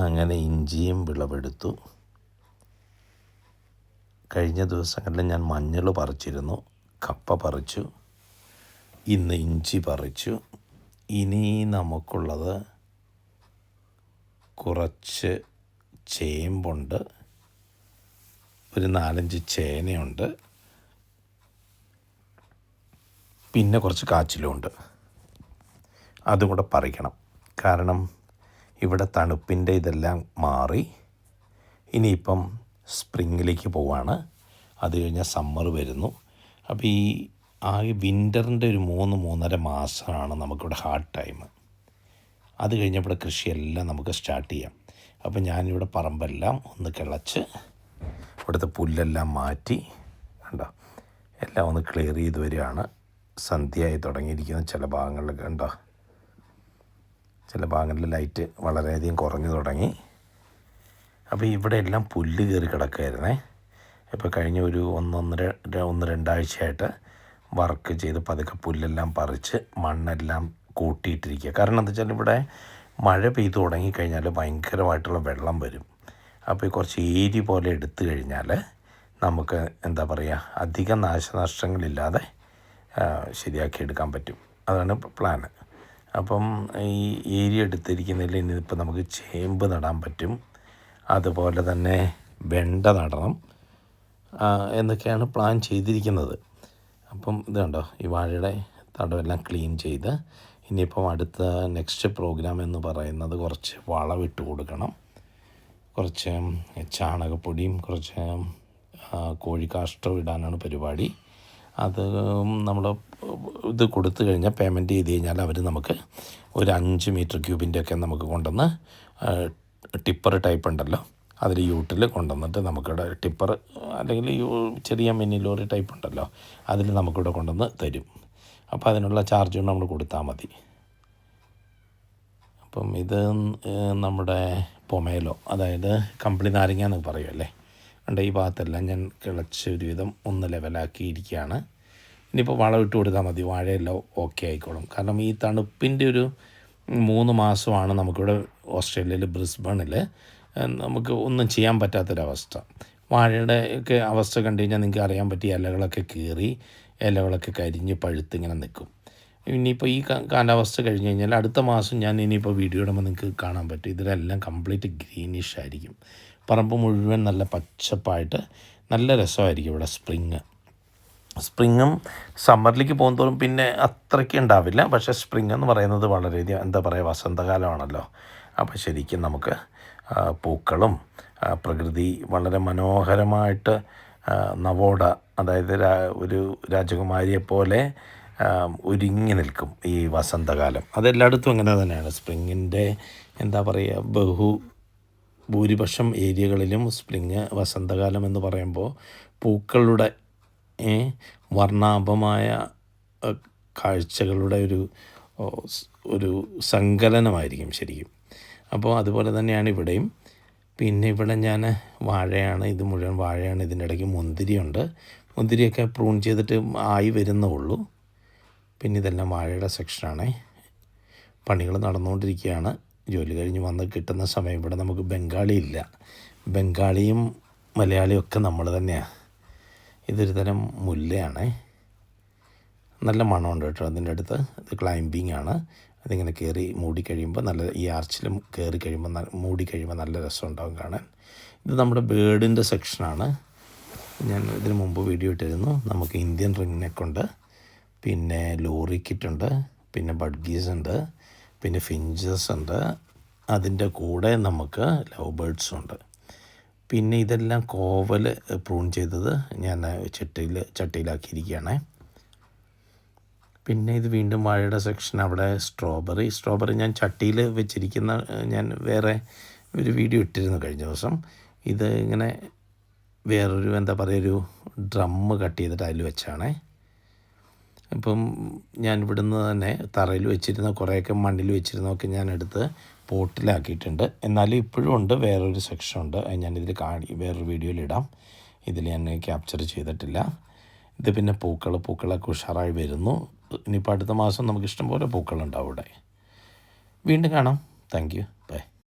അങ്ങനെ ഇഞ്ചിയും വിളവെടുത്തു. കഴിഞ്ഞ ദിവസങ്ങളിൽ ഞാൻ മഞ്ഞൾ പറിച്ചിരുന്നു, കപ്പ പറിച്ചു, ഇന്ന് ഇഞ്ചി പറിച്ചു. ഇനി നമുക്കുള്ളത് കുറച്ച് ചേമ്പുണ്ട്, ഒരു 4-5 ചേനയുണ്ട്, പിന്നെ കുറച്ച് കാച്ചിലുമുണ്ട്. അതും കൂടെ പറിക്കണം. കാരണം ഇവിടെ തണുപ്പിൻ്റെ ഇതെല്ലാം മാറി ഇനിയിപ്പം സ്പ്രിങ്ങിലേക്ക് പോവാണ്. അത് കഴിഞ്ഞാൽ സമ്മർ വരുന്നു. അപ്പോൾ ഈ വിൻ്ററിൻ്റെ ഒരു 3-3.5 മാസമാണ് നമുക്കിവിടെ ഹാർഡ് ടൈം. അത് കഴിഞ്ഞപ്പോൾ കൃഷിയെല്ലാം നമുക്ക് സ്റ്റാർട്ട് ചെയ്യാം. അപ്പോൾ ഞാനിവിടെ പറമ്പെല്ലാം ഒന്ന് കിളച്ച് ഇവിടുത്തെ പുല്ലെല്ലാം മാറ്റി കണ്ടോ എല്ലാം ഒന്ന് ക്ലിയർ ചെയ്ത് വരികയാണ്. സന്ധ്യയായി തുടങ്ങിയിരിക്കുന്ന ചില ഭാഗങ്ങളിലൊക്കെ കണ്ടോ, ചില ഭാഗങ്ങളിൽ ലൈറ്റ് വളരെയധികം കുറഞ്ഞു തുടങ്ങി. അപ്പോൾ ഇവിടെ എല്ലാം പുല്ല് കയറി കിടക്കുമായിരുന്നേ. ഇപ്പോൾ കഴിഞ്ഞ ഒരു 1-2 ആഴ്ചയായിട്ട് വർക്ക് ചെയ്ത് പതുക്കെ പുല്ലെല്ലാം പറിച്ച് മണ്ണെല്ലാം കൂട്ടിയിട്ടിരിക്കുക. കാരണം എന്താ വെച്ചാൽ ഇവിടെ മഴ പെയ്തു തുടങ്ങിക്കഴിഞ്ഞാൽ ഭയങ്കരമായിട്ടുള്ള വെള്ളം വരും. അപ്പോൾ കുറച്ച് ഏരി പോലെ എടുത്തു കഴിഞ്ഞാൽ നമുക്ക് എന്താ പറയുക, അധികം നാശനഷ്ടങ്ങളില്ലാതെ ശരിയാക്കി എടുക്കാൻ പറ്റും. അതാണ് പ്ലാന്. അപ്പം ഈ ഏരിയ എടുത്തിരിക്കുന്നതിൽ ഇനിയിപ്പോൾ നമുക്ക് ചേമ്പ് നടാൻ പറ്റും, അതുപോലെ തന്നെ വെണ്ട നടണം എന്നൊക്കെയാണ് പ്ലാൻ ചെയ്തിരിക്കുന്നത്. അപ്പം ഇത് കണ്ടോ, ഈ വാഴയുടെ തടമെല്ലാം ക്ലീൻ ചെയ്ത് ഇനിയിപ്പം അടുത്ത നെക്സ്റ്റ് പ്രോഗ്രാം എന്ന് പറയുന്നത് കുറച്ച് വളമിട്ട് കൊടുക്കണം. കുറച്ച് ചാണകപ്പൊടിയും കുറച്ച് കോഴിക്കാഷ്ടവും ഇടാനാണ് പരിപാടി. അത് നമ്മൾ ഇത് കൊടുത്തു കഴിഞ്ഞാൽ പേയ്മെൻറ്റ് ചെയ്ത് കഴിഞ്ഞാൽ അവർ നമുക്ക് ഒരു 5 മീറ്റർ ക്യൂബിൻ്റെ ഒക്കെ നമുക്ക് കൊണ്ടുവന്ന് ടിപ്പർ ടൈപ്പ് ഉണ്ടല്ലോ, അതിൽ യൂട്ടിൽ കൊണ്ടുവന്നിട്ട് നമുക്കിവിടെ ടിപ്പർ അല്ലെങ്കിൽ ചെറിയ മിനി ലോറി ടൈപ്പ് ഉണ്ടല്ലോ, അതിൽ നമുക്കിവിടെ കൊണ്ടുവന്ന് തരും. അപ്പോൾ അതിനുള്ള ചാർജ് കൊണ്ട് നമ്മൾ കൊടുത്താൽ മതി. അപ്പം ഇത് നമ്മുടെ പൊമേലോ, അതായത് കമ്പിളി നാരങ്ങ എന്ന് പറയുമല്ലേ, ഉണ്ട്. ഈ ഭാഗത്തെല്ലാം ഞാൻ കിളച്ച് ഒരുവിധം ഒന്ന് ലെവലാക്കിയിരിക്കുകയാണ്. ഇനിയിപ്പോൾ വളമിട്ട് കൊടുത്താൽ മതി, വാഴയെല്ലാം ഓക്കെ ആയിക്കോളും. കാരണം ഈ തണുപ്പിൻ്റെ ഒരു 3 മാസമാണ് നമുക്കിവിടെ ഓസ്ട്രേലിയയിൽ ബ്രിസ്ബണിൽ നമുക്ക് ഒന്നും ചെയ്യാൻ പറ്റാത്തൊരവസ്ഥ. വാഴയുടെ ഒക്കെ അവസ്ഥ കണ്ടു കഴിഞ്ഞാൽ നിങ്ങൾക്ക് അറിയാൻ പറ്റിയ ഇലകളൊക്കെ കീറി ഇലകളൊക്കെ കരിഞ്ഞ് പഴുത്ത് ഇങ്ങനെ നിൽക്കും. ഇനിയിപ്പോൾ ഈ കാലാവസ്ഥ കഴിഞ്ഞ് കഴിഞ്ഞാൽ അടുത്ത മാസം ഞാൻ ഇനിയിപ്പോൾ വീഡിയോ ഇടുമ്പോൾ നിങ്ങൾക്ക് കാണാൻ പറ്റും, ഇതിലെല്ലാം കംപ്ലീറ്റ് ഗ്രീനിഷ് ആയിരിക്കും. പറമ്പ് മുഴുവൻ നല്ല പച്ചപ്പായിട്ട് നല്ല രസമായിരിക്കും ഇവിടെ. സ്പ്രിങ്ങും സമ്മറിലേക്ക് പോകുന്നതോറും പിന്നെ അത്രയ്ക്ക് ഉണ്ടാവില്ല. പക്ഷേ സ്പ്രിങ് എന്ന് പറയുന്നത് വളരെയധികം എന്താ പറയുക, വസന്തകാലമാണല്ലോ. അപ്പോൾ ശരിക്കും നമുക്ക് പൂക്കളും പ്രകൃതി വളരെ മനോഹരമായിട്ട് നവോട, അതായത് ഒരു രാജകുമാരിയെപ്പോലെ ഒരുങ്ങി നിൽക്കും ഈ വസന്തകാലം. അതെല്ലായിടത്തും അങ്ങനെ തന്നെയാണ്. സ്പ്രിങ്ങിൻ്റെ എന്താ പറയുക, ഭൂരിപക്ഷം ഏരിയകളിലും സ്പ്രിങ് വസന്തകാലം എന്ന് പറയുമ്പോൾ പൂക്കളുടെ വർണ്ണാഭമായ കാഴ്ചകളുടെ ഒരു സങ്കലനമായിരിക്കും ശരിക്കും. അപ്പോൾ അതുപോലെ തന്നെയാണ് ഇവിടെയും. പിന്നെ ഇവിടെ ഞാൻ വാഴയാണ്, ഇത് മുഴുവൻ വാഴയാണ്. ഇതിൻ്റെ ഇടയ്ക്ക് മുന്തിരിയുണ്ട്. മുന്തിരിയൊക്കെ പ്രൂൺ ചെയ്തിട്ട് ആയി വരുന്നുള്ളൂ. പിന്നെ ഇതെല്ലാം വാഴയുടെ സെക്ഷനാണ്. പണികൾ നടന്നുകൊണ്ടിരിക്കുകയാണ്. ജോലി കഴിഞ്ഞ് വന്ന് കിട്ടുന്ന സമയം ഇവിടെ നമുക്ക് ബംഗാളി ഇല്ല. ബംഗാളിയും മലയാളിയും ഒക്കെ നമ്മൾ തന്നെയാണ്. ഇതൊരു തരം മുല്ലയാണ്, നല്ല മണമുണ്ട് കേട്ടോ അതിൻ്റെ അടുത്ത്. ഇത് ക്ലൈംബിംഗ് ആണ്. അതിങ്ങനെ കയറി മൂടിക്കഴിയുമ്പോൾ നല്ല, ഈ ആർച്ചിലും കയറി കഴിയുമ്പോൾ മൂടിക്കഴിയുമ്പോൾ നല്ല രസമുണ്ടാകും കാണാൻ. ഇത് നമ്മുടെ ബേർഡിൻ്റെ സെക്ഷനാണ്. ഞാൻ ഇതിന് മുമ്പ് വീഡിയോ ഇട്ടിരുന്നു. നമുക്ക് ഇന്ത്യൻ റിംഗ് നെക്കുണ്ട്, പിന്നെ ലോറിക്കിറ്റുണ്ട്, പിന്നെ ബഡ്ഗീസ് ഉണ്ട്, പിന്നെ ഫിഞ്ചസ് ഉണ്ട്. അതിൻ്റെ കൂടെ നമുക്ക് ലവ് ബേർഡ്സും ഉണ്ട്. പിന്നെ ഇതെല്ലാം കോവൽ പ്രൂൺ ചെയ്തത് ഞാൻ ചട്ടിയിലാക്കിയിരിക്കുകയാണ്. പിന്നെ ഇത് വീണ്ടും വാഴയുടെ സെക്ഷൻ. അവിടെ സ്ട്രോബെറി ഞാൻ ചട്ടിയിൽ വെച്ചിരിക്കുന്ന, ഞാൻ വേറെ ഒരു വീഡിയോ ഇട്ടിരുന്നു കഴിഞ്ഞ ദിവസം. ഇത് ഇങ്ങനെ വേറൊരു എന്താ പറയുക, ഒരു ഡ്രമ്മ് കട്ട് ചെയ്തിട്ട് അതിൽ വെച്ചാണ്. ഇപ്പം ഞാൻ ഇവിടുന്ന് തന്നെ തറയിൽ വെച്ചിരുന്ന കുറേയൊക്കെ മണ്ണിൽ വെച്ചിരുന്നതൊക്കെ ഞാൻ എടുത്ത് പോട്ടിലാക്കിയിട്ടുണ്ട്. എന്നാലും ഇപ്പോഴും ഉണ്ട്, വേറൊരു സെക്ഷൻ ഉണ്ട്. ഞാനിതിൽ വേറൊരു വീഡിയോയിലിടാം. ഇതിൽ ഞാൻ ക്യാപ്ചർ ചെയ്തിട്ടില്ല. ഇത് പിന്നെ പൂക്കളൊക്കെ ഉഷാറായി വരുന്നു. ഇനിയിപ്പോൾ അടുത്ത മാസം നമുക്ക് ഇഷ്ടംപോലെ പൂക്കളുണ്ടാവും ഇവിടെ. വീണ്ടും കാണാം. Thank you. ബൈ.